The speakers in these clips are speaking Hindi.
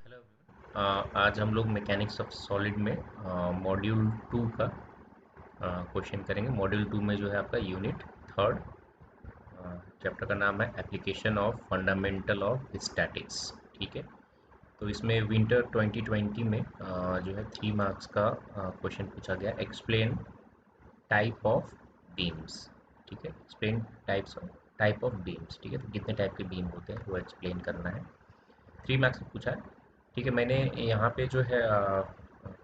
Hello everyone. आज हम लोग मैकेनिक्स ऑफ सॉलिड में मॉड्यूल 2 का क्वेश्चन करेंगे। मॉड्यूल 2 में जो है आपका यूनिट थर्ड, चैप्टर का नाम है application of fundamental of statics. ठीक है, तो इसमें विंटर 2020 में जो है 3 मार्क्स का क्वेश्चन पूछा गया। Explain type of beams. ठीक है, एक्सप्लेन टाइप ऑफ बीम्स। ठीक है, तो कितने टाइप के बीम होते हैं वो एक्सप्लेन करना है। 3 मार्क्स से पूछा है। ठीक है, मैंने यहाँ पे जो है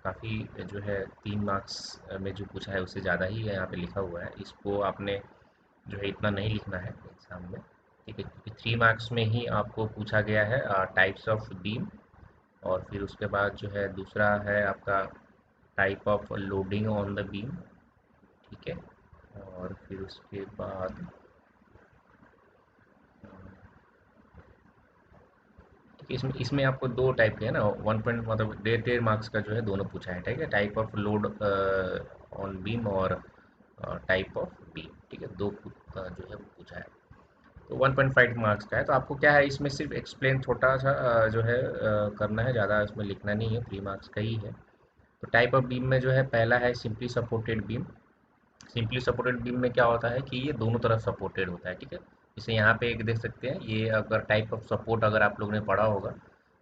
काफ़ी जो है 3 मार्क्स में जो पूछा है उससे ज़्यादा ही यहाँ पे लिखा हुआ है। इसको आपने जो है इतना नहीं लिखना है एग्ज़ाम में। ठीक है, क्योंकि 3 मार्क्स में ही आपको पूछा गया है टाइप्स ऑफ बीम, और फिर उसके बाद जो है दूसरा है आपका type of loading on the beam. ठीक है, और फिर उसके बाद इसमें इसमें आपको दो टाइप के है ना, 1 पॉइंट मतलब 1.5 मार्क्स का जो है दोनों पूछा है। ठीक है, type of load on beam और टाइप ऑफ बीम। ठीक है, दो जो है वो पूछा है। तो 1.5 मार्क्स का है। तो आपको क्या है, इसमें सिर्फ एक्सप्लेन छोटा सा जो है करना है, ज़्यादा इसमें लिखना नहीं है, 3 मार्क्स का ही है। तो टाइप ऑफ बीम में जो है पहला है simply supported beam. Simply supported beam में क्या होता है कि ये दोनों तरफ सपोर्टेड होता है। ठीक है, जैसे यहाँ पे एक देख सकते हैं, ये अगर टाइप ऑफ सपोर्ट अगर आप लोगों ने पढ़ा होगा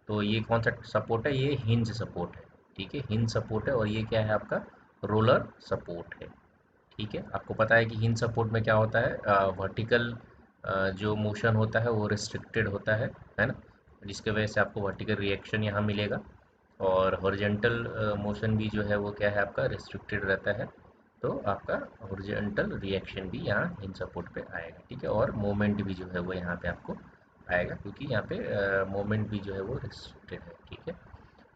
तो ये कौन सा सपोर्ट है, ये हिंज सपोर्ट है। ठीक है, हिंज सपोर्ट है। और ये क्या है आपका, रोलर सपोर्ट है। ठीक है, आपको पता है कि हिंज सपोर्ट में क्या होता है, वर्टिकल जो मोशन होता है वो रिस्ट्रिक्टेड होता है ना, जिसके वजह से आपको वर्टिकल रिएक्शन यहाँ मिलेगा। और हॉरिजेंटल मोशन भी जो है वो क्या है आपका, रिस्ट्रिक्टेड रहता है। तो आपका हॉरिजेंटल रिएक्शन भी यहाँ इन सपोर्ट पे आएगा। ठीक है, और मोमेंट भी जो है वो यहाँ पे आपको आएगा, क्योंकि यहाँ पे मोमेंट भी जो है वो रिस्ट्रिक्टेड है। ठीक है,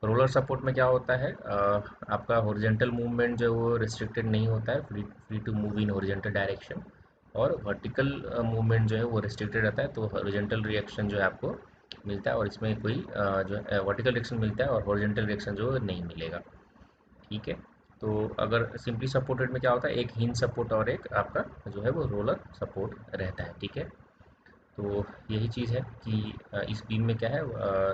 रोलर सपोर्ट में क्या होता है, आपका हॉरिजेंटल मूवमेंट जो है वो रिस्ट्रिक्टेड नहीं होता है, free to move in horizontal direction. और वर्टिकल मूवमेंट जो है वो रिस्ट्रिक्टेड रहता है। तो हॉरिजेंटल रिएक्शन जो है आपको मिलता है, और इसमें कोई जो है वर्टिकल रिएक्शन मिलता है और हॉरिजेंटल रिएक्शन जो है नहीं मिलेगा। ठीक है, तो अगर सिंपली सपोर्टेड में क्या होता है, एक हिंज सपोर्ट और एक आपका जो है वो रोलर सपोर्ट रहता है। ठीक है, तो यही चीज़ है कि इस बीम में क्या है,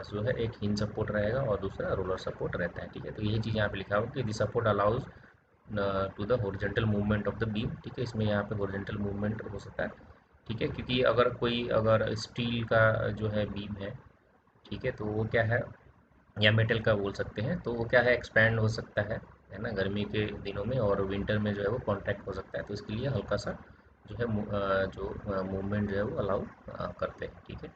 जो है एक हिंज सपोर्ट रहेगा और दूसरा रोलर सपोर्ट रहता है। ठीक है, तो यही चीज़ यहाँ पे लिखा होगा कि this support allows to the horizontal movement of the beam. ठीक है, इसमें यहाँ पे हॉरिजॉन्टल मूवमेंट हो सकता है। ठीक है, क्योंकि अगर स्टील का जो है बीम है, ठीक है, तो वो क्या है, या मेटल का बोल सकते हैं, तो वो क्या है, एक्सपैंड हो सकता है ना, गर्मी के दिनों में, और विंटर में जो है वो कॉन्ट्रैक्ट हो सकता है। तो इसके लिए हल्का सा जो है जो मूवमेंट जो है वो अलाउ करते हैं। ठीक है,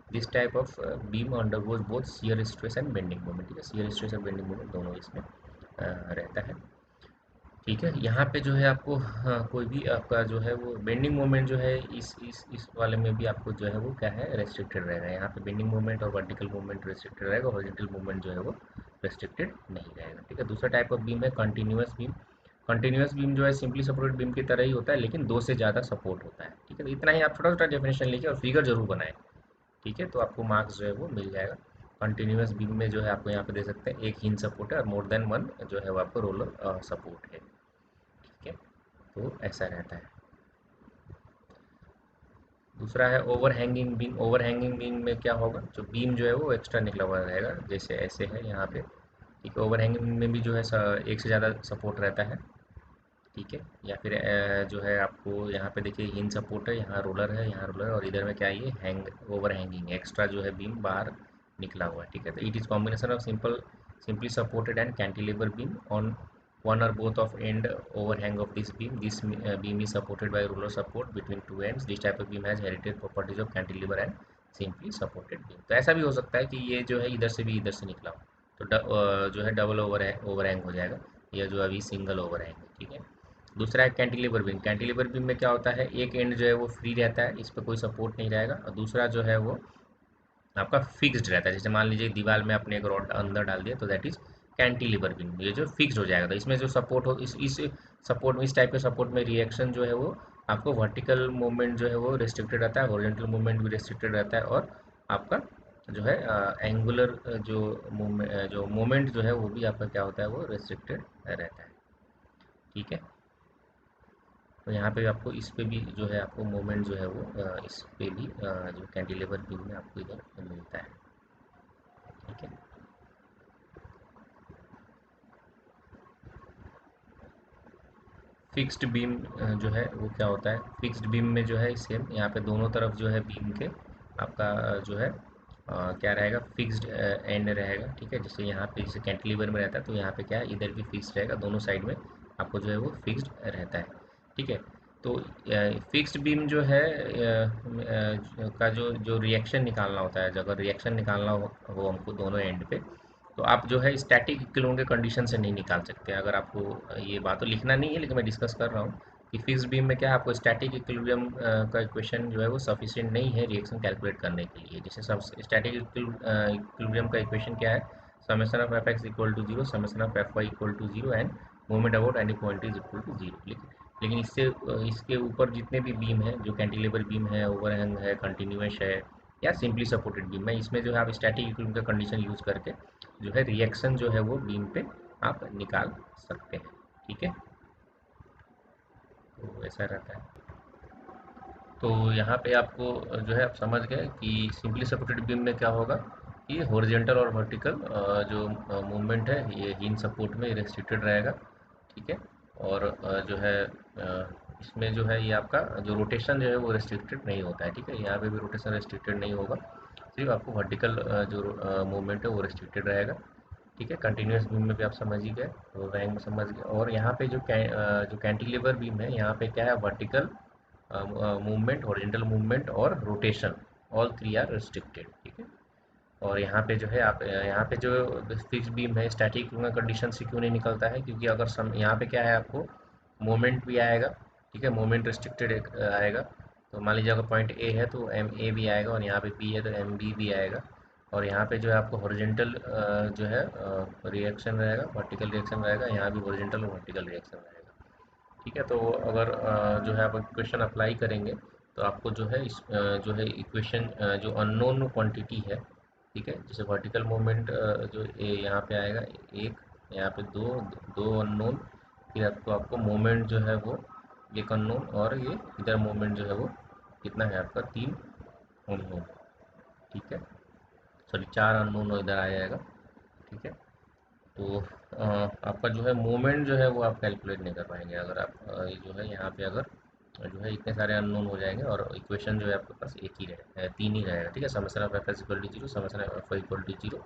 this type of beam undergoes both shear stress and bending moment. ठीक है, शियर स्ट्रेस और बेंडिंग मोमेंट दोनों इसमें रहता है। ठीक है, यहाँ पे जो है आपको कोई भी आपका जो है वो बेंडिंग मोमेंट जो है इस वाले में भी आपको जो है वो क्या है, रेस्ट्रिक्टेड रहेगा। यहाँ पे बेंडिंग मोमेंट और वर्टिकल मूवमेंट रेस्ट्रिक्टेड रहेगा, हॉरिजॉन्टल मूवमेंट जो है वो रेस्ट्रिक्टेड नहीं रहेगा। ठीक है, दूसरा टाइप ऑफ बीम है कंटिन्यूअस बीम। कंटिन्यूअस बीम जो है सिंपली सपोर्टेड बीम की तरह ही होता है, लेकिन दो से ज़्यादा सपोर्ट होता है। ठीक है, तो इतना ही आप छोटा छोटा डेफिनेशन लिखिए और फिगर जरूर बनाएं। ठीक है, तो आपको मार्क्स जो है वो मिल जाएगा। कंटिन्यूअस बीम में जो है आपको यहाँ पे दे सकते हैं, एक हिंज सपोर्ट है और मोर देन वन जो है वो आपको रोलर सपोर्ट है। ठीक है, तो ऐसा रहता है। दूसरा है over hanging beam. Over hanging beam में क्या होगा, जो बीम जो है वो एक्स्ट्रा निकला हुआ रहेगा, जैसे ऐसे है यहाँ पे। ठीक है, ओवर हैंगिंग बीम में भी जो है एक से ज़्यादा सपोर्ट रहता है। ठीक है, या फिर जो है आपको यहाँ पे देखिए हिंज सपोर्ट है, यहाँ रोलर है, यहाँ रोलर, और इधर में क्या है, ये ओवर हैंगिंग एक्स्ट्रा जो है बीम बाहर निकला हुआ है। ठीक है, तो it is combination of simply supported and cantilever beam on one or both of end overhang of this beam. This beam is supported by roller support between two ends. This type of beam has heritage properties of cantilever and simply supported beam. तो ऐसा भी हो सकता है कि ये जो है इधर से भी इधर से निकला हो, तो जो है डबल ओवरहैंग हो जाएगा, या जो अभी सिंगल ओवरहैंग है। ठीक है, दूसरा है कैंटिलीवर बीम। कैंटिलीवर बीम में क्या होता है, एक एंड जो है वो फ्री रहता है, इस पर कोई सपोर्ट नहीं रहेगा, और दूसरा जो है वो आपका फिक्स्ड रहता है। जैसे मान लीजिए दीवार में आपने एक रॉड अंदर डाल दिया, तो दैट इज कैंटिलीवर बीम, ये जो फिक्स्ड हो जाएगा। तो इसमें जो सपोर्ट हो, इस सपोर्ट में, इस टाइप के सपोर्ट में रिएक्शन जो है वो आपको वर्टिकल मूवमेंट जो है वो रिस्ट्रिक्टेड रहता है, हॉरिजॉन्टल मूवमेंट भी रिस्ट्रिक्टेड रहता है, और आपका जो है एंगुलर जो मूवमेंट जो है वो भी आपका क्या होता है, वो रिस्ट्रिक्टेड रहता है। ठीक है, तो यहाँ पे आपको इस पे भी जो है आपको मूवमेंट जो है वो इस पे भी जो कैंटिलीवर बीम में आपको इधर मिलता है। ठीक है, फिक्स्ड बीम जो है वो क्या होता है, फिक्स्ड बीम में जो है सेम यहाँ पे दोनों तरफ जो है बीम के आपका जो है क्या रहेगा, फिक्स्ड एंड रहेगा। ठीक है, जैसे यहाँ पे जैसे कैंटिलीवर में रहता है तो यहाँ पे क्या है, इधर भी फिक्स्ड रहेगा, दोनों साइड में आपको जो है वो फिक्स्ड रहता है। ठीक है, तो फिक्स्ड बीम जो है का जो जो रिएक्शन निकालना होता है, अगर रिएक्शन निकालना हो हमको दोनों एंड पे, तो आप जो है स्टैटिक इक्विलिब्रियम के कंडीशन से नहीं निकाल सकते। अगर आपको ये बात तो लिखना नहीं है, लेकिन मैं डिस्कस कर रहा हूँ कि फिक्स्ड बीम में क्या है, आपको स्टैटिक इक्विलिब्रियम का इक्वेशन जो है वो सफिशिएंट नहीं है रिएक्शन कैलकुलेट करने के लिए। जैसे सब स्टैटिक इक्विलिब्रियम का इक्वेशन क्या है, summation of F X equal to zero, summation of F Y equal to zero and moment about any point is equal to zero. लेकिन इससे इसके ऊपर जितने भी बीम है, जो कैंटिलीवर बीम है, ओवरहैंग है, कंटिन्यूस है, या सिंपली सपोर्टेड बीम है, इसमें जो है आप स्टैटिक इक्विलिब्रियम का कंडीशन यूज करके जो है रिएक्शन जो है वो बीम पे आप निकाल सकते हैं। ठीक है, तो ऐसा रहता है। तो यहाँ पे आपको जो है आप समझ गए कि सिंपली सपोर्टेड बीम में क्या होगा कि हॉरिजॉन्टल और वर्टिकल जो मूवमेंट है ये इन सपोर्ट में रेस्ट्रिक्टेड रहेगा। ठीक है, और जो है इसमें जो है ये आपका जो रोटेशन जो है वो रेस्ट्रिक्टेड नहीं होता है। ठीक है, यहाँ पे भी रोटेशन रेस्ट्रिक्टेड नहीं होगा, सिर्फ आपको वर्टिकल जो मूवमेंट है वो रेस्ट्रिक्टेड रहेगा। ठीक है, कंटिन्यूस बीम में भी आप समझ ही गए, तो रैंक समझ गए। और यहाँ पे जो कैंटिलीवर बीम है, यहाँ पे क्या है, वर्टिकल मूवमेंट, हॉरिजॉन्टल मूवमेंट और rotation, all three are restricted. ठीक है, और यहाँ पे जो है आप यहाँ पे जो फिक्स बीम है, स्टैटिक कंडीशन से क्यों नहीं निकलता है, क्योंकि अगर यहाँ पे क्या है, आपको मोमेंट भी आएगा। ठीक है, मोमेंट रिस्ट्रिक्टेड आएगा। तो मान लीजिए अगर पॉइंट ए है तो एम ए भी आएगा, और यहाँ पे बी है तो एम बी भी आएगा। और यहाँ पे जो है आपको हॉरिजॉन्टल जो है रिएक्शन रहेगा, वर्टिकल रिएक्शन रहेगा, यहाँ भी हॉरिजॉन्टल और वर्टिकल रिएक्शन रहेगा। ठीक है, तो अगर जो है आप इक्वेशन अप्लाई करेंगे तो आपको जो है जो है इक्वेशन जो अननोन क्वांटिटी है, ठीक है, जैसे वर्टिकल मूवमेंट जो यहाँ पे आएगा एक, यहाँ पे दो, दो अननोन, फिर आपको मोमेंट जो है वो एक अननोन, और ये इधर मोमेंट जो है वो कितना है आपका, तीन अननोन। ठीक है, सॉरी चार अननोन इधर आ जाएगा। ठीक है, तो आपका जो है मोमेंट जो है वो आप कैलकुलेट नहीं कर पाएंगे अगर आप जो है यहाँ पे अगर जो है इतने सारे अननोन हो जाएंगे, और इक्वेशन जो है आपके पास एक ही तीन ही रहेगा। ठीक है, summation of F equal to zero, summation of F equal to zero,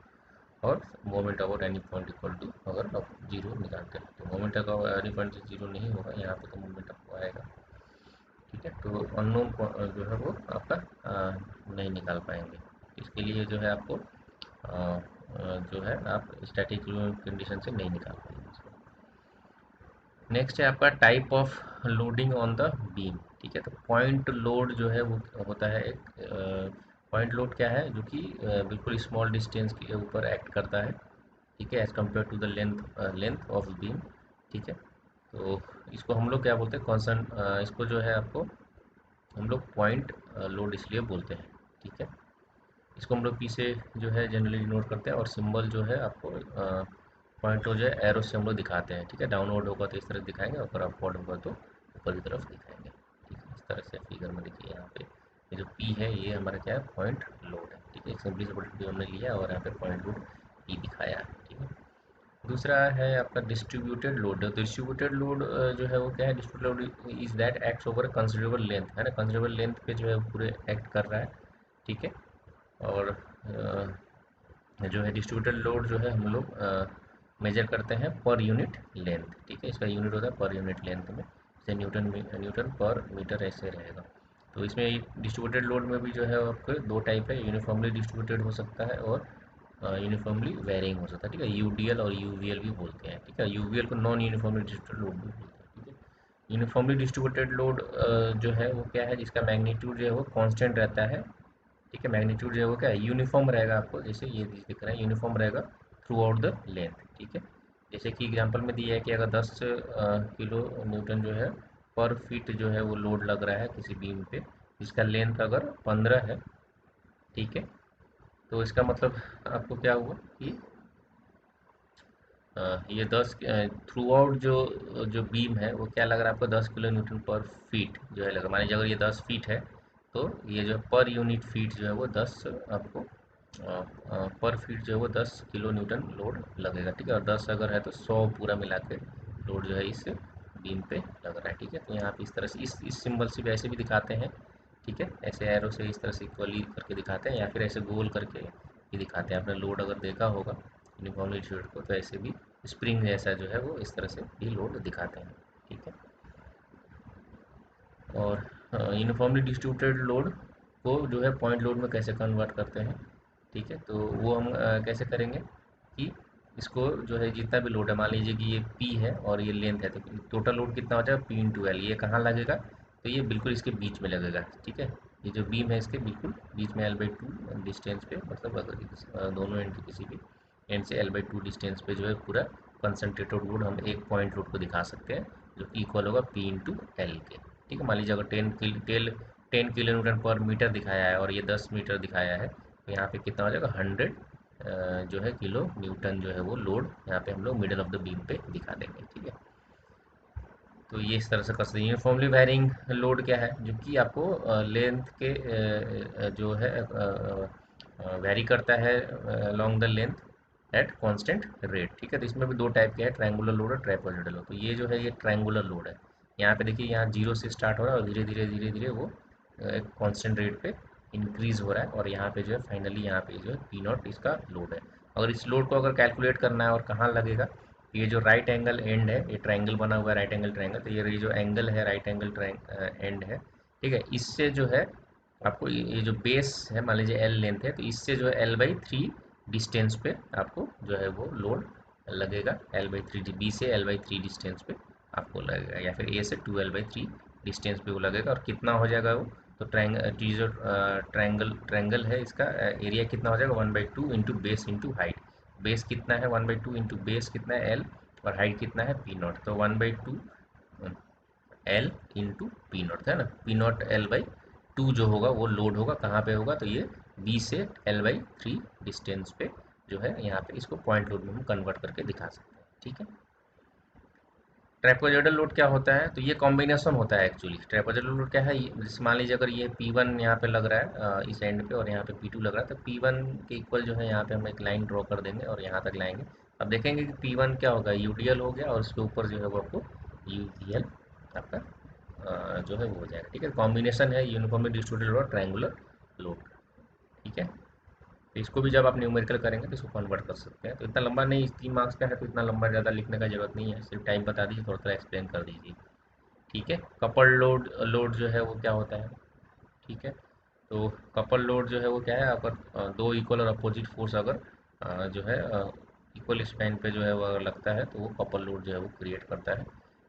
और moment about any point equal to, अगर आप जीरो निकालते हैं तो moment about any point zero नहीं होगा यहाँ पे, तो मोमेंट आपको आएगा। ठीक है, तो अननोन जो है वो आपका नहीं निकाल पाएंगे। इसके लिए जो है आपको जो है आप स्टैटिक कंडीशन से नहीं निकाल पाएंगे इसको। नेक्स्ट है आपका type of loading on the beam. ठीक है, तो पॉइंट लोड जो है वो होता है एक, पॉइंट लोड क्या है, जो कि बिल्कुल स्मॉल डिस्टेंस के ऊपर एक्ट करता है। ठीक है, as compare to the length of beam. ठीक है, तो इसको हम लोग क्या बोलते हैं, कॉन्सन, इसको जो है आपको हम लोग पॉइंट लोड इसलिए बोलते हैं। ठीक है, इसको हम लोग पी से जो है जनरली डिनोट करते हैं, और सिंबल जो है आपको पॉइंट लोड जो है एरो से हम लोग दिखाते हैं। ठीक है, डाउनवर्ड होगा तो इस तरह दिखाएंगे, और अपवर्ड होगा तो ऊपर की तरफ दिखाएंगे। ठीक है, इस तरह से फिगर में देखिए यहाँ पे ये जो पी है ये हमारा क्या है, पॉइंट लोड है। ठीक है, सिंपली सपोर्टेड हमने लिया और यहाँ पे पॉइंट लोड पी दिखाया है। ठीक है, दूसरा है आपका डिस्ट्रीब्यूटेड लोड। डिस्ट्रीब्यूटेड लोड जो है वो क्या है, distributed load is that acts over considerable length, है ना, कंसिडरेबल लेंथ पे जो है पूरे एक्ट कर रहा है। ठीक है, और जो है डिस्ट्रीब्यूटेड लोड जो है हम लोग मेजर करते हैं पर यूनिट लेंथ। ठीक है, इसका यूनिट होता है पर यूनिट लेंथ में, जैसे न्यूटन न्यूटन पर मीटर ऐसे रहेगा। तो इसमें डिस्ट्रीब्यूटेड लोड में भी जो है आपके दो टाइप है, यूनिफॉर्मली डिस्ट्रीब्यूटेड हो सकता है और यूनिफॉर्मली वेरिंग हो सकता है। ठीक है, यूडीएल और यूवीएल भी बोलते हैं। ठीक है, यूवीएल को नॉन यूनिफॉर्मली डिस्ट्रीब्यूटेड लोड भी बोलते हैं। ठीक है, यूनिफॉर्मली डिस्ट्रीब्यूटेड लोड जो है वो क्या है, जिसका मैग्नीट्यूड जो है वो कांस्टेंट रहता है। ठीक है, मैग्नीट्यूड जो है वो क्या है, यूनिफॉर्म रहेगा, आपको जैसे ये दिख रहा है यूनिफॉर्म रहेगा थ्रू आउट द लेंथ। ठीक है, जैसे कि एग्जांपल में दिया है कि अगर 10 किलो न्यूटन जो है पर फीट जो है वो लोड लग रहा है किसी बीम पे, जिसका लेंथ अगर 15 है। ठीक है, तो इसका मतलब आपको क्या हुआ कि ये 10 थ्रू आउट जो जो बीम है वो क्या लग रहा है आपको, 10 किलो न्यूटन पर फीट जो है लग रहा है। मान लीजिए अगर ये 10 फीट है तो ये जो पर यूनिट फीट जो है वो 10 आपको पर फीट जो है वो 10 किलो न्यूटन लोड लगेगा। ठीक है, और 10 अगर है तो 100 पूरा मिला के लोड जो है इस बीम पे लग रहा है। ठीक है, तो यहाँ पे इस तरह से इस सिंबल से भी ऐसे भी दिखाते हैं। ठीक है, ऐसे एरो से इस तरह से इक्वली करके दिखाते हैं, या फिर ऐसे गोल करके भी दिखाते हैं। आपने लोड अगर देखा होगा यूनिफॉर्मली डिस्ट्रीब्यूटेड को, तो ऐसे भी स्प्रिंग जैसा जो है वो इस तरह से भी लोड दिखाते हैं। ठीक है, और यूनिफॉर्मली डिस्ट्रीब्यूटेड लोड को जो है पॉइंट लोड में कैसे कन्वर्ट करते हैं। ठीक है, तो वो हम कैसे करेंगे कि इसको जो है जितना भी लोड है, मान लीजिए कि ये P है और ये लेंथ है, तो टोटल लोड कितना हो जाएगा P×L। ये कहाँ लगेगा, तो ये बिल्कुल इसके बीच में लगेगा। ठीक है, ये जो बीम है इसके बिल्कुल बीच में L/2 डिस्टेंस पे, मतलब अगर दोनों एंड के किसी भी एंड से L/2 डिस्टेंस पे जो है पूरा कंसनट्रेटेड लोड हम एक पॉइंट लोड को दिखा सकते हैं, जो कि इक्वल होगा P×L के। ठीक है, मान लीजिए अगर 10 किलो न्यूटन पर मीटर दिखाया है और ये 10 मीटर दिखाया है, तो यहाँ पे कितना हो जाएगा 100 जो है किलो न्यूटन जो है वो लोड यहाँ पे हम लोग मिडल ऑफ द बीम पे दिखा देंगे। ठीक है, तो ये इस तरह से कर सकते हैं। यूनिफॉर्मली वैरिंग लोड क्या है, जो कि आपको लेंथ के जो है वैरी करता है along the length at constant rate. ठीक है, तो इसमें भी दो टाइप के हैं, ट्रायंगुलर लोड और ट्रापेजोइडल लोड। तो ये जो है ये ट्रायंगुलर लोड है। यहाँ पे देखिए, यहाँ जीरो से स्टार्ट हो रहा है और धीरे धीरे वो एक कांस्टेंट रेट पे इंक्रीज हो रहा है, और यहाँ पे जो है फाइनली यहाँ पे जो है P0 इसका लोड है। अगर इस लोड को अगर कैलकुलेट करना है और कहाँ लगेगा, ये जो राइट एंगल एंड है, ये ट्रायंगल बना हुआ है राइट एंगल ट्रायंगल, तो ये जो एंगल है राइट एंगल एंड है। ठीक है, इससे जो है आपको ये जो बेस है, मान लीजिए L लेंथ है, तो इससे जो है L/3 डिस्टेंस पे आपको जो है वो लोड लगेगा। L/3 B से L/3 डिस्टेंस पे आपको लगेगा, या फिर A से 2L/3 डिस्टेंस पे वो लगेगा। और कितना हो जाएगा वो, तो जो ट्रायंगल है इसका एरिया कितना हो जाएगा 1/2 into base into height. Base कितना है 1/2 इंटू बेस कितना है L, और हाइट कितना है P0, तो 1/2 L इंटू P0 है ना। P0 L/2 जो होगा वो लोड होगा कहाँ पे होगा, तो ये B से L/3 डिस्टेंस पे जो है यहाँ पे इसको पॉइंट लोड में हम कन्वर्ट करके दिखा सकते हैं। ठीक है, ट्रेपेजोइडल लोड क्या होता है, तो ये कॉम्बिनेशन होता है एक्चुअली। ट्रेपेजोइडल लोड क्या है, जैसे मान लीजिए अगर ये P1 यहाँ पे लग रहा है इस एंड पे, और यहाँ पे P2 लग रहा है, तो P1 के इक्वल जो है यहाँ पे हम एक लाइन ड्रॉ कर देंगे और यहाँ तक लाएंगे। अब देखेंगे कि P1 क्या होगा, यूडीएल हो गया, और उसके ऊपर जो है वो आपको यूवीएल आपका जो है वो हो जाएगा। ठीक है, कॉम्बिनेशन है uniformly distributed load triangular load. ठीक है, तो इसको भी जब आप न्यूमेरिकल करेंगे तो इसको कन्वर्ट कर सकते हैं। तो इतना लंबा नहीं, 3 मार्क्स का है तो इतना लंबा ज़्यादा लिखने का जरूरत नहीं है, सिर्फ टाइम बता दीजिए, थोड़ा थोड़ा एक्सप्लेन कर दीजिए। ठीक है, कपल लोड लोड जो है वो क्या होता है। ठीक है, तो कपल लोड जो है वो क्या है, अगर दो इक्वल और अपोजिट फोर्स अगर जो है इक्वल स्पैन पे जो है वो अगर लगता है, तो वो कपल लोड जो है वो क्रिएट करता है।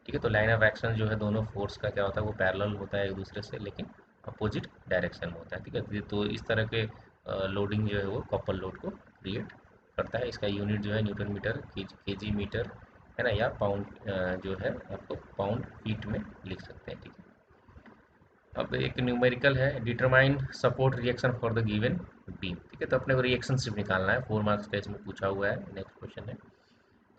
ठीक है, तो लाइन ऑफ एक्शन जो है दोनों फोर्स का क्या होता है, वो पैरेलल होता है एक दूसरे से, लेकिन अपोजिट डायरेक्शन में होता है। ठीक है, तो इस तरह के लोडिंग जो है वो कपल लोड को क्रिएट करता है। इसका यूनिट जो है न्यूटन मीटर केजी मीटर है ना, या पाउंड जो है आपको पाउंड फीट में लिख सकते हैं। ठीक है, अब एक न्यूमेरिकल है, determine support reaction for the given beam. ठीक है, तो अपने को रिएक्शन सिर्फ निकालना है, 4 मार्क्स का इसमें पूछा हुआ है, नेक्स्ट क्वेश्चन है।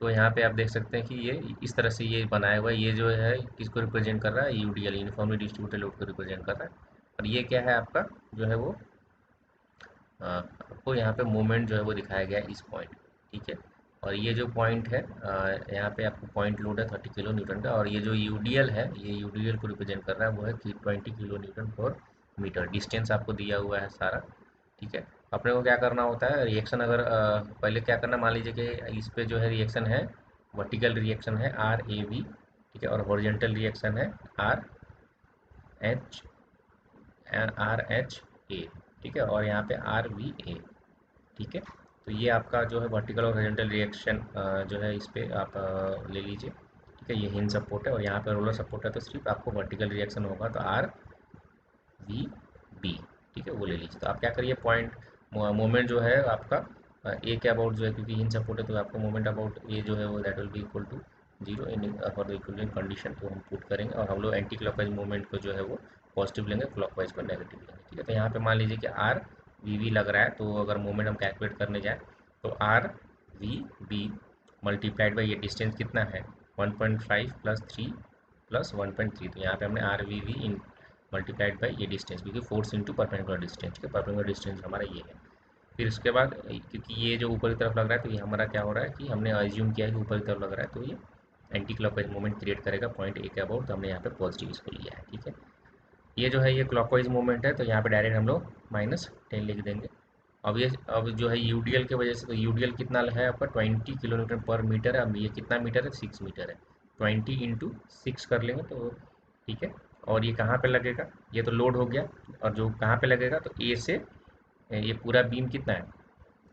तो यहाँ पे आप देख सकते हैं कि ये इस तरह से ये बनाया हुआ है, ये जो है किसको रिप्रेजेंट कर रहा है, यूडीएल यूनिफॉर्मली डिस्ट्रीब्यूटेड लोड को रिप्रेजेंट कर रहा है। और ये क्या है आपका जो है वो आपको यहाँ पे मोमेंट जो है वो दिखाया गया है इस पॉइंट। ठीक है, और ये जो पॉइंट है यहाँ पे आपको पॉइंट लोड है 30 किलो न्यूटन का, और ये जो यूडीएल है ये यूडीएल को रिप्रेजेंट कर रहा है, वो है कि 20 किलो न्यूटन पर मीटर। डिस्टेंस आपको दिया हुआ है सारा। ठीक है, अपने को क्या करना होता है, रिएक्शन अगर पहले क्या करना, मान लीजिए कि इस पे जो है रिएक्शन है, वर्टिकल रिएक्शन है RAV। ठीक है, और हॉरिजॉन्टल रिएक्शन है RH ए। ठीक है, और यहाँ पे RVA। ठीक है, तो ये आपका जो है वर्टिकल और हॉरिजॉन्टल रिएक्शन जो है इस पे आप ले लीजिए। ठीक है, ये हिंज सपोर्ट है और यहाँ पे रोलर सपोर्ट है, तो सिर्फ आपको वर्टिकल रिएक्शन होगा तो RVB। ठीक है, वो ले लीजिए। तो आप क्या करिए, पॉइंट मोमेंट जो है आपका ए के अबाउट जो है, क्योंकि हिंज सपोर्ट है तो आपको मोमेंट अबाउट ए जो है वो that will be equal to zero in for the equilibrium condition. तो हम पुट करेंगे, और हम लोग एंटी क्लॉकवाइज मूवमेंट को जो है वो पॉजिटिव लेंगे, क्लॉकवाइज को नेगेटिव लेंगे। ठीक है, तो यहाँ पे मान लीजिए कि RVV लग रहा है, तो अगर मोमेंट हम कैलकुलेट करने जाए तो RVB मल्टीप्लाइड बाई ये डिस्टेंस कितना है 1.5 प्लस 3 प्लस 1.3, तो यहाँ पे हमने RVV इन मल्टीप्लाइड बाई ये डिस्टेंस, क्योंकि फोर्स इंटू परपेंडिकुलर डिस्टेंस के परपेंडिकुलर डिस्टेंस हमारा ये है। फिर उसके बाद क्योंकि ये जो ऊपर की तरफ लग रहा है, तो ये हमारा क्या हो रहा है कि हमने अज्यूम किया है कि ऊपर की तरफ लग रहा है, तो ये एंटी क्लॉकवाइज मूवमेंट क्रिएट करेगा पॉइंट ए के अबाउट, तो हमने यहाँ पे पॉजिटिव इसको लिया है। ठीक है, ये जो है ये क्लॉकवाइज मूवमेंट है, तो यहाँ पे डायरेक्ट हम लोग -10 लिख देंगे। अब जो है यूडीएल की वजह से, तो यूडीएल कितना है आपका 20 किलोमीटर पर मीटर है। अब ये कितना मीटर है, 6 मीटर है, 20 इंटू 6 कर लेंगे तो ठीक है। और ये कहाँ पे लगेगा, ये तो लोड हो गया, और जो कहाँ पे लगेगा तो ए से ये पूरा बीम कितना है,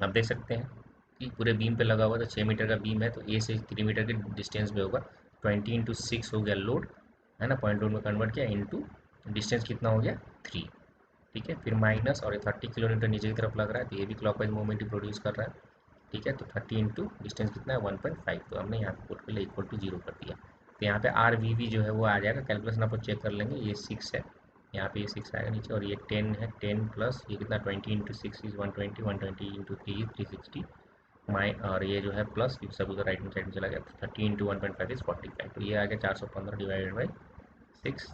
आप देख सकते हैं कि पूरे बीम पे लगा हुआ, तो 6 मीटर का बीम है, तो ए से 3 मीटर के डिस्टेंस पे होगा। 20 इंटू 6 हो गया लोड, है ना, पॉइंट लोड में कन्वर्ट किया, इंटू डिस्टेंस कितना हो गया 3। ठीक है, फिर माइनस, और ये 30 किलोमीटर नीचे की तरफ लग रहा है, तो ये भी क्लॉकवाइज मूवमेंट ही प्रोड्यूस कर रहा है। ठीक है, तो 30 इंटू डिस्टेंस कितना है 1.5, तो हमने यहाँ पे पुट के लिए इक्वल टू 0 कर दिया। तो यहाँ पे आर वी वी जो है वो आ जाएगा, कैलकुलेशन आपको चेक कर लेंगे। ये 6 है, यहाँ पे ये 6 आएगा नीचे, और ये 10 है, 10 प्लस ये कितना 20 इंटू 6 इज 120, 120 इंटू 3 इज 360 माइ, और ये जो है प्लस सब उधर राइट हैंड साइड में चला गया, 30 इंटू 1.5 इज 45, तो ये आ गया 415 डिवाइडेड बाई 6,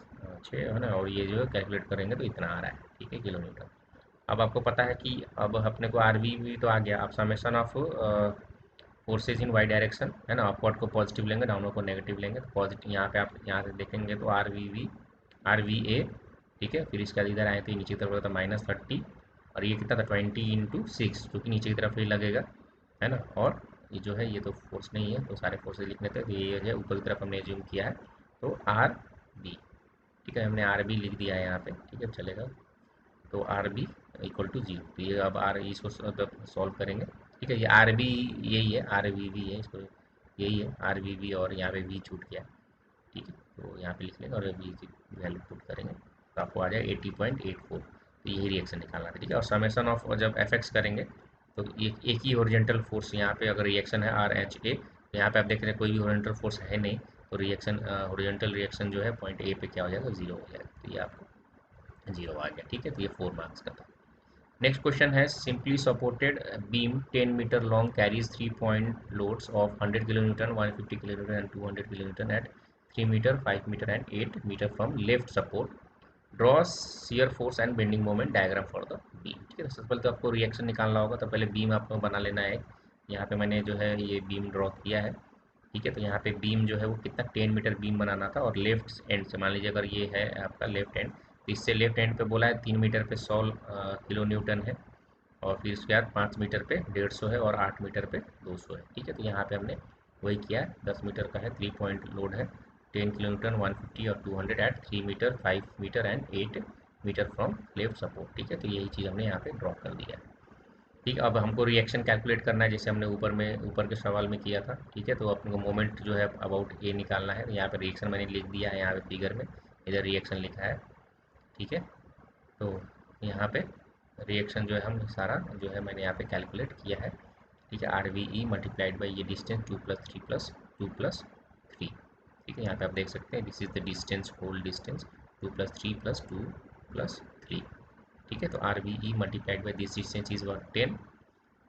6 है ना, और ये जो है कैलकुलेट करेंगे तो इतना आ रहा है। ठीक है, किलोमीटर। अब आपको पता है कि अब अपने को आर वी भी तो आ गया। अब summation of forces in Y direction, है ना, अपवर्ड को पॉजिटिव लेंगे, डाउनवर्ड को नेगेटिव लेंगे, तो पॉजिटिव यहाँ पे आप यहाँ से देखेंगे तो आर वी ए, ठीक है, फिर इसका इधर आए तो नीचे की तरफ था -30, और ये कितना था 20 इंटू 6, जो कि नीचे की तरफ ही लगेगा, है ना। और ये जो है ये तो फोर्स नहीं है, तो सारे फोर्सेज लिखने थे, तो ये है ऊपर की तरफ हमने एज्यूम किया है, तो आर बी। ठीक है, हमने आर बी लिख दिया है यहाँ पे। ठीक है, चलेगा, तो आर बी इक्वल टू 0, तो ये अब आर इसको सॉल्व करेंगे। ठीक है, ये आर बी यही है, आर वी वी है, इसको यही है आर वी वी, और यहाँ पे वी छूट गया। ठीक है, तो यहाँ पे लिख लेंगे और वी की वैल्यू पुट करेंगे, तो आपको आ जाएगा 80.84, तो यही रिएक्शन निकालना था। ठीक है, और समेशन ऑफ जब एफ एक्स करेंगे तो एक ही ओरिजेंटल फोर्स यहाँ पे अगर रिएक्शन है आर एच ए, तो यहाँ पे आप देख रहे हैं कोई भी ओरिजेंटल फोर्स है नहीं, तो रिएक्शन ओरिजेंटल रिएक्शन जो है पॉइंट ए पे क्या हो जाएगा, 0 हो जाएगा, तो ये आपको 0 आ गया। ठीक है, तो ये 4 मार्क्स का था। नेक्स्ट क्वेश्चन है, simply supported beam 10 metre long carries 3 point loads of 100 kilometre, 150 kilometre and 200 kilometre at 3 metre, 5 metre and 8 metre from left support. Draw shear force and bending moment diagram for the beam. ठीक है, सबसे पहले तो आपको रिएक्शन निकालना होगा, तो पहले बीम आपको बना लेना है। यहाँ पे मैंने जो है ये बीम ड्रॉ किया है। ठीक है, तो यहाँ पे बीम जो है वो कितना 10 मीटर बीम बनाना था, और लेफ्ट एंड से मान लीजिए अगर ये है आपका लेफ्ट एंड, तो इससे लेफ्ट एंड पे बोला है 3 मीटर पे 100 किलो न्यूटन है, और फिर उसके बाद 5 मीटर पे 150 है, और 8 मीटर पे 200 है। ठीक है, तो यहाँ पे हमने वही किया है, 10 मीटर का है, 3 पॉइंट लोड है, 10 किलोमीटर, 150 और 200 at 3 metre, 5 metre and 8 metre from left support. ठीक है, तो यही चीज़ हमने यहाँ पे ड्रॉ कर दिया है। ठीक है, अब हमको रिएक्शन कैलकुलेट करना है, जैसे हमने ऊपर के सवाल में किया था। ठीक है, तो अपने को मोमेंट जो है अबाउट ए निकालना है, तो यहाँ पे रिएक्शन मैंने लिख दिया है यहाँ पे फिगर में, इधर रिएक्शन लिखा है। ठीक है, तो यहाँ पे रिएक्शन जो है हम सारा जो है मैंने यहाँ पे कैलकुलेट किया है। ठीक है, R V E multiplied by ये डिस्टेंस 2 + 3 + 2 + 3। ठीक है, यहाँ पे आप देख सकते हैं this is the distance, whole distance 2 + 3 + 2 + 3। ठीक है, तो R V E multiplied by this distance is 10।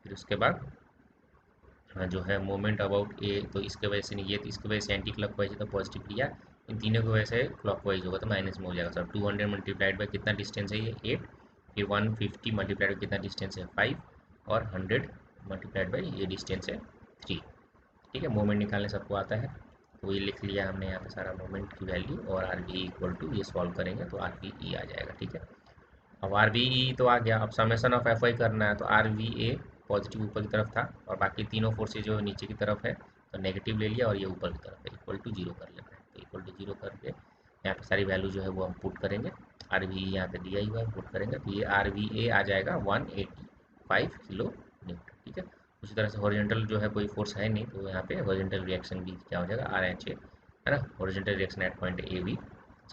फिर उसके बाद जो है मोमेंट अबाउट ए, तो इसके वजह से नहीं, ये तो इसकी वजह से एंटी क्लॉकवाइज है तो पॉजिटिव लिया, इन तीनों की वजह से क्लॉकवाइज होगा तो माइनस में हो जाएगा सर। 200 मल्टीप्लाइड बाई कितना डिस्टेंस है ये 8, फिर 150 मल्टीप्लाइड बाई कितना डिस्टेंस है 5, और 100 मल्टीप्लाइड बाई ये डिस्टेंस है 3। ठीक है, मोमेंट निकालने सबको आता है, तो ये लिख लिया हमने यहाँ पे सारा मोमेंट की वैल्यू, और आर वी इक्वल टू ये सॉल्व करेंगे तो आर वी ई आ जाएगा। ठीक है, अब आर वी ई तो आ गया, अब समेशन ऑफ एफ आई करना है, तो आर वी ए पॉजिटिव ऊपर की तरफ था, और बाकी तीनों फोर्सेज जो नीचे की तरफ है तो नेगेटिव ले लिया, और ये ऊपर की तरफ है इक्वल टू 0 कर लेना है, तो इक्वल टू 0 करके यहाँ पे सारी वैल्यू जो है वो हम पुट करेंगे। आर वी ई यहाँ पे दिया ही हुआ है, पुट करेंगे तो ये आर वी ए आ जाएगा 185 किलो न्यूटन। ठीक है, उसी तरह से हॉरिजॉन्टल जो है कोई फोर्स है नहीं, तो यहाँ पे हॉरिजॉन्टल रिएक्शन भी क्या हो जाएगा आर एच ए, है ना, horizontal reaction at point A भी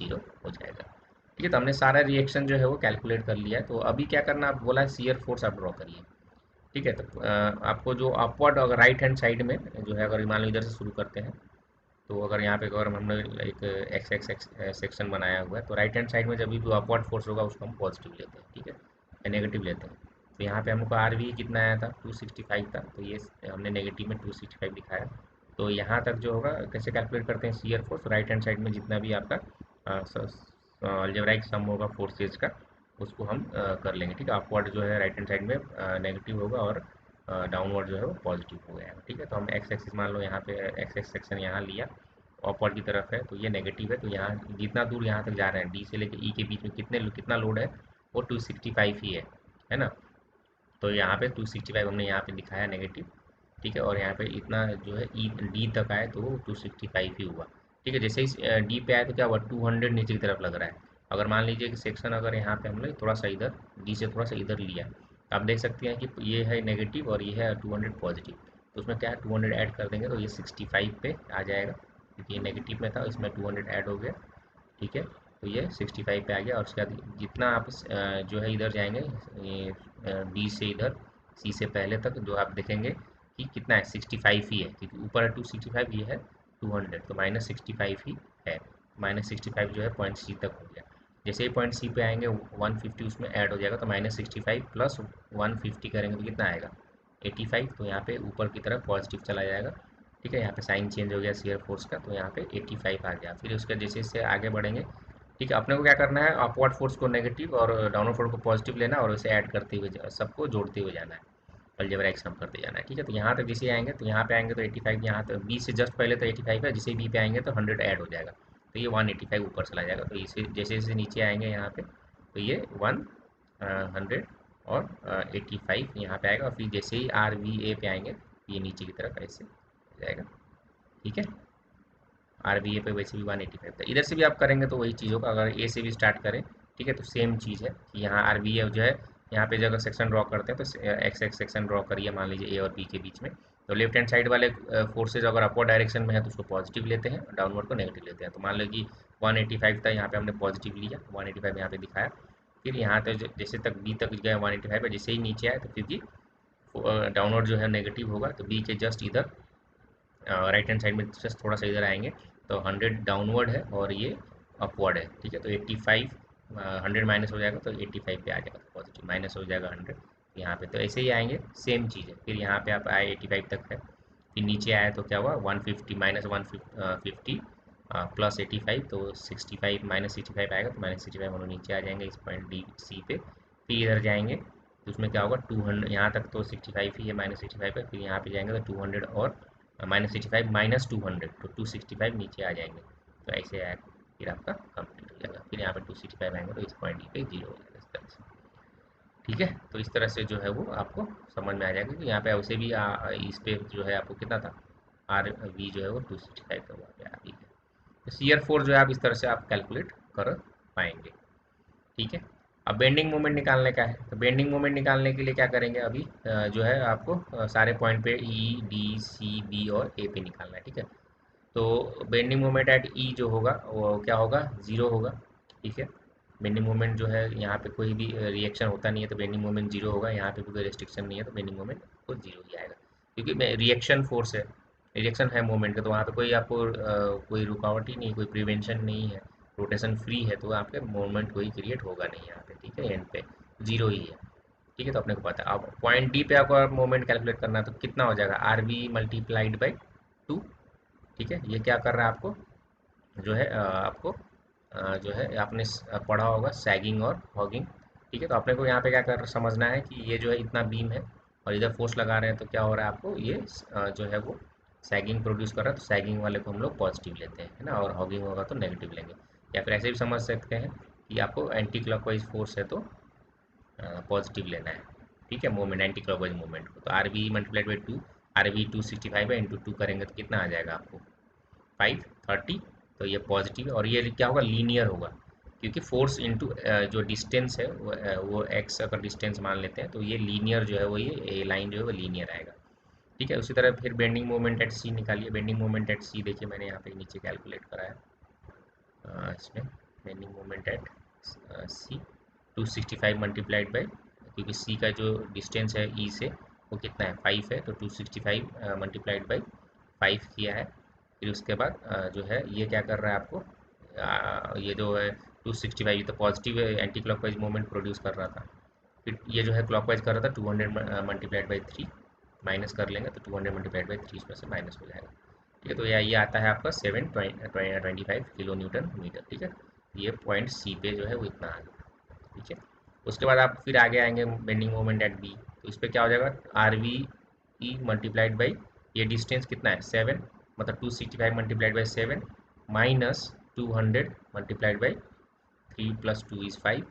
0 हो जाएगा। ठीक है, तो हमने सारा रिएक्शन जो है वो कैलकुलेट कर लिया है, तो अभी क्या करना, आप बोला है शियर फोर्स आप ड्रॉ करिए। ठीक है, तो आपको जो अपवर्ड अगर राइट हैंड साइड में जो है, अगर मान लो इधर से शुरू करते हैं, तो अगर यहाँ पे अगर हमने एक एक्स एक्स एक्स सेक्शन बनाया हुआ है, तो राइट हैंड साइड में जब भी जो अपवर्ड फोर्स होगा उसको हम पॉजिटिव लेते हैं। ठीक है, या नेगेटिव लेते हैं, तो यहाँ पे हमको आर वी कितना आया था 265 था, तो ये हमने नेगेटिव में 265 दिखाया। तो यहाँ तक जो होगा कैसे कैलकुलेट करते हैं shear force, right hand side में जितना भी आपका अलजेब्राइक सम होगा फोर्सेज का, उसको हम कर लेंगे। ठीक है, अपवर्ड जो है राइट हैंड साइड में नेगेटिव होगा, और डाउनवर्ड जो है वो पॉजिटिव हो जाएगा। ठीक है, तो हम एक्स एक्सिस मान लो यहाँ पे एक्स एक्स सेक्शन यहाँ लिया, अपवर्ड की तरफ है तो ये नेगेटिव है। तो यहाँ जितना दूर यहाँ तक जा रहे हैं डी से लेकर ई के बीच में कितना लोड है, वो 265 ही है ना। तो यहाँ पे 265 हमने यहाँ पे दिखाया नेगेटिव, ठीक है। और यहाँ पे इतना जो है ई डी तक आए तो वो 265 ही हुआ, ठीक है। जैसे ही डी पे आए तो क्या हुआ, 200 नीचे की तरफ लग रहा है। अगर मान लीजिए कि सेक्शन अगर यहाँ पे हमने थोड़ा सा इधर डी से थोड़ा सा इधर लिया, तो आप देख सकते हैं कि ये है नेगेटिव और ये है 200 पॉजिटिव। तो उसमें क्या है, 200 ऐड कर देंगे तो ये 65 पे आ जाएगा, क्योंकि ये नेगेटिव में था, इसमें 200 ऐड हो गया, ठीक है। तो ये 65 पे आ गया। और उसके बाद जितना आप जो है इधर जाएंगे, डी से इधर सी से पहले तक जो आप देखेंगे कि कितना है, 65 ही है, क्योंकि ऊपर है 265, ये है 200, तो -65 ही है। -65 जो है पॉइंट सी तक हो गया। जैसे ही पॉइंट सी पे आएंगे 150 उसमें ऐड हो जाएगा, तो -65 प्लस 150 करेंगे तो कितना आएगा, 85। तो यहाँ पे ऊपर की तरफ पॉजिटिव चला जाएगा, ठीक है। यहाँ पे साइन चेंज हो गया शेयर फोर्स का, तो यहाँ पे 85 आ गया। फिर उसके जैसे से आगे बढ़ेंगे, ठीक है। अपने को क्या करना है, अपवर्ड फोर्स को नेगेटिव और डाउनवर्ड फोर्स को पॉजिटिव लेना है और उसे ऐड करते हुए सबको जोड़ते हुए जाना है, अलजेब्रा सम करते जाना है, ठीक है। तो यहाँ तक जैसे आएंगे तो यहाँ पे आएंगे तो 85, यहाँ तक बी से जस्ट पहले तो 85 है, जैसे बी पे आएंगे तो 100 ऐड हो जाएगा, तो ये 185 ऊपर चला जाएगा। तो इसे जैसे जैसे नीचे आएंगे यहाँ पे तो ये 100 और 85 यहाँ पे आएगा। और फिर जैसे ही आर वी ए पे आएंगे ये नीचे की तरफ ऐसे हो जाएगा, ठीक है। आर बी ए पे वैसे भी 185 था। इधर से भी आप करेंगे तो वही चीज़ होगा, अगर ए से भी स्टार्ट करें, ठीक है, तो सेम चीज़ है कि यहाँ आर बी ए जो है, यहाँ पे जब सेक्शन ड्रॉ करते हैं तो एक्स एक्स सेक्शन ड्रॉ करिए, मान लीजिए ए और बी के बीच में। तो लेफ्ट हैंड साइड वाले फोर्सेज अगर अपवर्ड डायरेक्शन में है तो उसको पॉजिटिव लेते हैं, डाउनवर्ड को नेगेटिव लेते हैं। तो मान लो कि 185 था, यहाँ पे हमने पॉजिटिव लिया, 185 यहाँ पे दिखाया। फिर यहाँ तक जैसे तक बी तक गया 185 पे, जैसे ही नीचे आए तो क्योंकि डाउनवर्ड जो है नेगेटिव होगा, तो बी के जस्ट इधर राइट हैंड साइड में जस्ट थोड़ा सा इधर आएंगे तो 100 डाउनवर्ड है और ये अपवर्ड है, ठीक है। तो 85 100 माइनस हो जाएगा तो 85 पे आ जाएगा, पॉजिटिव माइनस हो जाएगा 100 यहाँ पे। तो ऐसे ही आएंगे, सेम चीज़ है। फिर यहाँ पे आप आए 85 तक है, फिर नीचे आए तो क्या हुआ, 150 -150 प्लस 85, तो 65 -65 आएगा, तो -65 हम लोग नीचे आ जाएंगे इस पॉइंट डी सी पे। फिर इधर जाएंगे तो उसमें क्या होगा, 200 यहाँ तक तो 65 ही है, -65 पे। फिर यहाँ पे जाएंगे तो 200 और -65 -200, तो 265 नीचे आ जाएंगे। तो ऐसे आया, फिर आपका कंप्लीट हो जाएगा। फिर यहाँ पे 265 आएंगे तो इस पॉइंट पे जीरो हो जाएगा, इस तरह से, ठीक है। तो इस तरह से जो है वो आपको समझ में आ जाएगा कि यहाँ पे वैसे भी इस पे जो है आपको कितना था, आर वी जो है वो 265 का हुआ गया, ठीक है। तो सीयर फोर्स जो है आप इस तरह से आप कैलकुलेट कर पाएंगे, ठीक है। अब बेंडिंग मोमेंट निकालने का है, तो बेंडिंग मोमेंट निकालने के लिए क्या करेंगे, अभी जो है आपको सारे पॉइंट पे ई डी सी बी और ए पे निकालना है, ठीक है। तो बेंडिंग मोमेंट एट ई जो होगा वो क्या होगा, ज़ीरो होगा, ठीक है। बेंडिंग मोमेंट जो है यहाँ पे कोई भी रिएक्शन होता नहीं है तो बेंडिंग मोमेंट जीरो होगा, यहाँ पे भी कोई रेस्ट्रिक्शन नहीं है तो बेंडिंग मोमेंट को जीरो ही आएगा, क्योंकि रिएक्शन फोर्स है, रिएक्शन है मोमेंट का, तो वहाँ पे कोई आपको कोई रुकावट ही नहीं, कोई प्रिवेंशन नहीं है, रोटेशन फ्री है, तो आपके मोमेंट कोई क्रिएट होगा नहीं यहाँ पे, ठीक है। एंड पे जीरो ही है, ठीक है। तो अपने को पता है। अब पॉइंट डी पे आपको मोमेंट कैलकुलेट करना है तो कितना हो जाएगा, आर बी मल्टीप्लाइड बाई 2, ठीक है। ये क्या कर रहा है आपको, जो है आपको जो है आपने पढ़ा होगा सैगिंग और हॉगिंग, ठीक है। तो अपने को यहाँ पे क्या कर समझना है कि ये जो है इतना बीम है और इधर फोर्स लगा रहे हैं, तो क्या हो रहा है आपको, ये जो है वो सैगिंग प्रोड्यूस कर रहा है, तो सैगिंग वाले को हम लोग पॉजिटिव लेते हैं, है ना, और हॉगिंग होगा तो नेगेटिव लेंगे। या फिर ऐसे भी समझ सकते हैं कि आपको एंटी क्लॉकवाइज फोर्स है तो पॉजिटिव लेना है, ठीक है, मूवमेंट एंटी क्लॉकवाइज मूवमेंट को। तो R B multiplied by 2, R B 265 है, इंटू 2 करेंगे तो कितना आ जाएगा आपको, 530। तो ये पॉजिटिव है और ये क्या होगा, लीनियर होगा, क्योंकि फोर्स इनटू जो डिस्टेंस है वो एक्स अगर डिस्टेंस मान लेते हैं तो ये लीनियर जो है वो ये लाइन जो है वो लीनियर आएगा, ठीक है। उसी तरह फिर बेंडिंग मोमेंट एट सी निकालिए। बेंडिंग मोमेंट एट सी देखिए मैंने यहाँ पे नीचे कैलकुलेट करा है, इसमें bending moment at C 265 multiplied by, क्योंकि सी का जो डिस्टेंस है ई से वो कितना है, 5 है, तो 265 मल्टीप्लाइड बाई 5 किया है। फिर उसके बाद जो है ये क्या कर रहा है आपको, ये जो है 265, ये तो positive anti clockwise movement produce कर रहा था। फिर ये जो है क्लॉकवाइज कर रहा था, 200 मल्टीप्लाइड बाई 3 माइनस कर लेंगे तो 200 मल्टीप्लाइड बाई 3 इसमें से माइनस हो जाएगा, ठीक है। तो ये आता है आपका 725 किलो न्यूटन मीटर, ठीक है। ये पॉइंट सी पे जो है वो इतना आ गया, ठीक है। उसके बाद आप फिर आगे आएंगे बेंडिंग मोमेंट एट बी, तो इस पर क्या हो जाएगा, R V E multiplied by ये डिस्टेंस कितना है 7, 2 इंटू 2 करेंगे तो कितना आ जाएगा, 530। तो ये पॉइंट सी पे जो है वो इतना आ गया, ठीक है। उसके बाद आप फिर आगे आएंगे बेंडिंग मोमेंट एट बी, तो इस पर क्या हो जाएगा, R V E multiplied by ये डिस्टेंस कितना है 7, मतलब 265 multiplied by 7 minus 200 multiplied by 3 plus 2 is 5,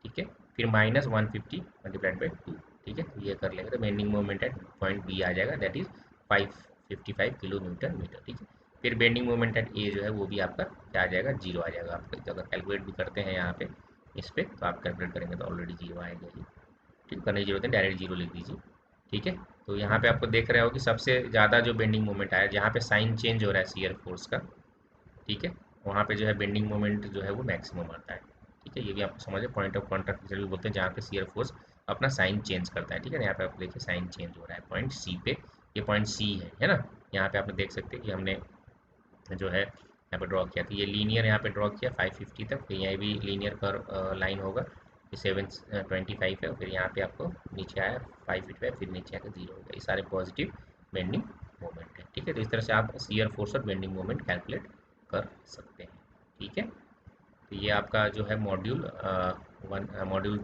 ठीक है। फिर माइनस 150 मल्टीप्लाइड बाई 2, ठीक है। ये कर लेंगे तो bending moment at point B आ जाएगा, that is 555 kilo newton metre, ठीक है। फिर बेंडिंग मोमेंट एट ए जो है वो भी आपका क्या आ जाएगा, जीरो आ जाएगा आपका। तो अगर कैलकुलेट भी करते हैं यहाँ पे इस पर, तो आप कैलकुलेट करेंगे तो ऑलरेडी जीरो आएगा ये, ठीक, करने की जरूरत है, डायरेक्ट जीरो लिख दीजिए, ठीक है। तो यहाँ पे आपको देख रहे हो कि सबसे ज़्यादा जो बेंडिंग मोमेंट आया, जहाँ पे साइन चेंज हो रहा है शियर फोर्स का, ठीक है, वहाँ पे जो है बेंडिंग मोमेंट जो है वो मैक्सिमम आता है, ठीक है। ये भी आपको समझे, पॉइंट ऑफ कॉन्टैक्ट भी बोलते हैं, जहाँ पे शियर फोर्स अपना साइन चेंज करता है, ठीक है। यहाँ पे आप देखिए साइन चेंज हो रहा है पॉइंट सी पे, ये पॉइंट सी है ना। यहाँ पे आपने देख सकते हैं कि हमने जो है यहाँ पे ड्रॉ किया, तो ये लीनियर यहाँ पे ड्रॉ किया 550 तक, फिर यहाँ भी लीनियर कर लाइन होगा, फिर 725 है, फिर यहाँ पे आपको नीचे आया 555, फिर नीचे आकर जीरो हो गया। ये सारे पॉजिटिव बेंडिंग मोमेंट है, ठीक है। तो इस तरह से आप शियर फोर्स और बेंडिंग मोमेंट कैलकुलेट कर सकते हैं, ठीक है। तो ये आपका जो है मॉड्यूल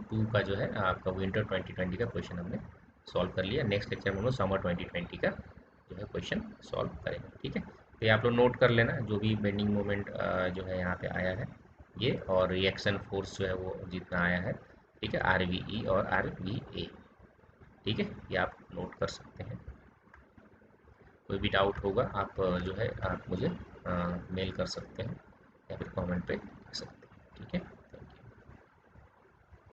2 का जो है आपका विंटर 2020 का क्वेश्चन हमने सॉल्व कर लिया। नेक्स्ट लेक्चर में हम लोग समर 2020 का जो है क्वेश्चन सॉल्व करेंगे, ठीक है। तो ये आप लोग नोट कर लेना, जो भी बेंडिंग मोमेंट जो है यहाँ पे आया है ये, और रिएक्शन फोर्स जो है वो जितना आया है, ठीक है, आर वी ई और आर वी ए, ठीक है, ये आप नोट कर सकते हैं। कोई भी डाउट होगा आप जो है आप मुझे मेल कर सकते हैं या फिर कमेंट पे लिख सकते हैं, ठीक है।